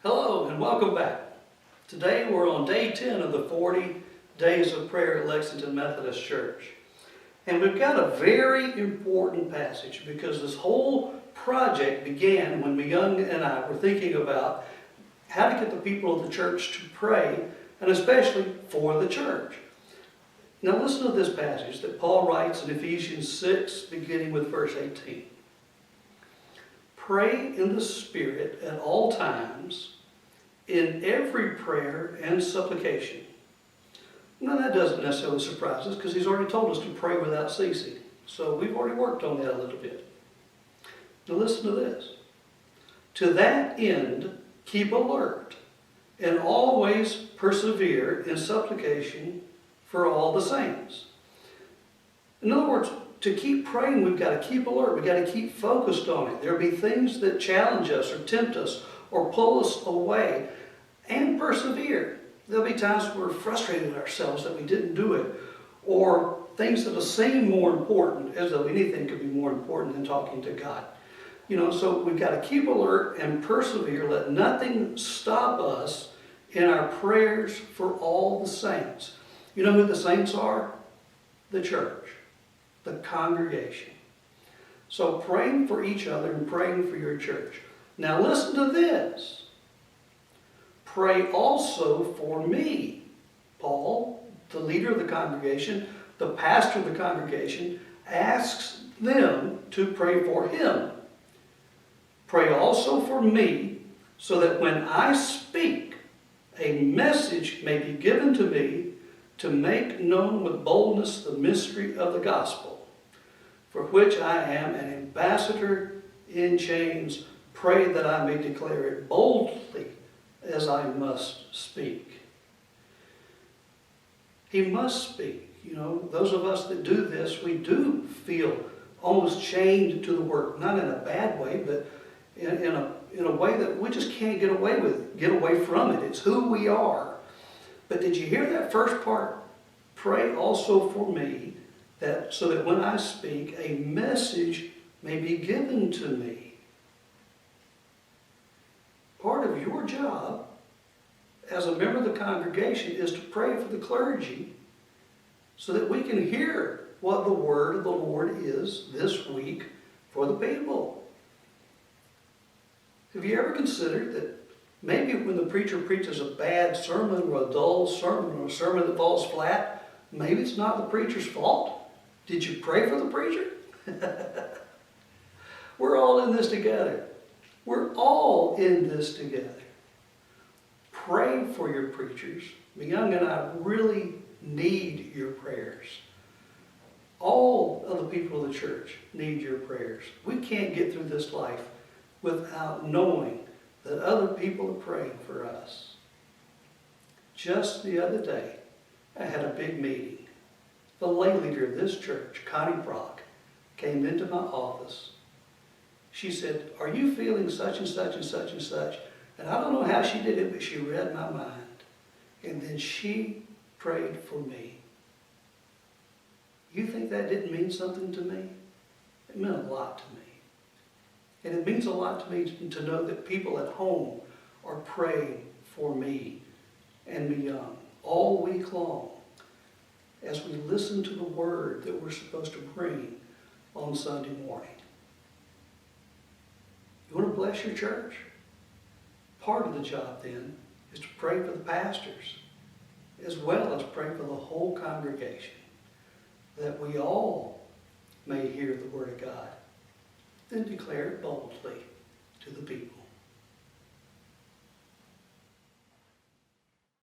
Hello and welcome back. Today we're on day 10 of the 40 Days of Prayer at Lexington Methodist Church. And we've got a very important passage because this whole project began when Young and I were thinking about how to get the people of the church to pray, and especially for the church. Now listen to this passage that Paul writes in Ephesians 6, beginning with verse 18. Pray in the Spirit at all times, in every prayer and supplication. Now that doesn't necessarily surprise us because he's already told us to pray without ceasing. So we've already worked on that a little bit. Now listen to this. To that end, keep alert and always persevere in supplication for all the saints. In other words, to keep praying, we've got to keep alert. We've got to keep focused on it. There'll be things that challenge us or tempt us or pull us away, and persevere. There'll be times we're frustrated at ourselves that we didn't do it, or things that'll seem more important, as though anything could be more important than talking to God. So we've got to keep alert and persevere. Let nothing stop us in our prayers for all the saints. You know who the saints are? The church, the congregation. So praying for each other and praying for your church. Now listen to this. Pray also for me. Paul, the leader of the congregation, the pastor of the congregation, asks them to pray for him. Pray also for me, so that when I speak, a message may be given to me to make known with boldness the mystery of the gospel, for which I am an ambassador in chains. Pray that I may declare it boldly as I must speak. He must speak. Those of us that do this, we do feel almost chained to the work. Not in a bad way, but in a way that we just can't get away from it. It's who we are. But did you hear that first part? Pray also for me, so that when I speak, a message may be given to me. Part of your job as a member of the congregation is to pray for the clergy so that we can hear what the word of the Lord is this week for the people. Have you ever considered that maybe when the preacher preaches a bad sermon or a dull sermon or a sermon that falls flat, maybe it's not the preacher's fault? Did you pray for the preacher? We're all in this together. We're all in this together. Pray for your preachers. Young and I really need your prayers. All of the people of the church need your prayers. We can't get through this life without knowing that other people are praying for us. Just the other day, I had a big meeting. The lay leader of this church, Connie Brock, came into my office. She said, "Are you feeling such and such and such and such?" And I don't know how she did it, but she read my mind. And then she prayed for me. You think that didn't mean something to me? It meant a lot to me. And it means a lot to me to know that people at home are praying for me and Young all week long as we listen to the word that we're supposed to bring on Sunday morning. You want to bless your church? Part of the job then is to pray for the pastors as well as pray for the whole congregation, that we all may hear the word of God, then declare it boldly to the people.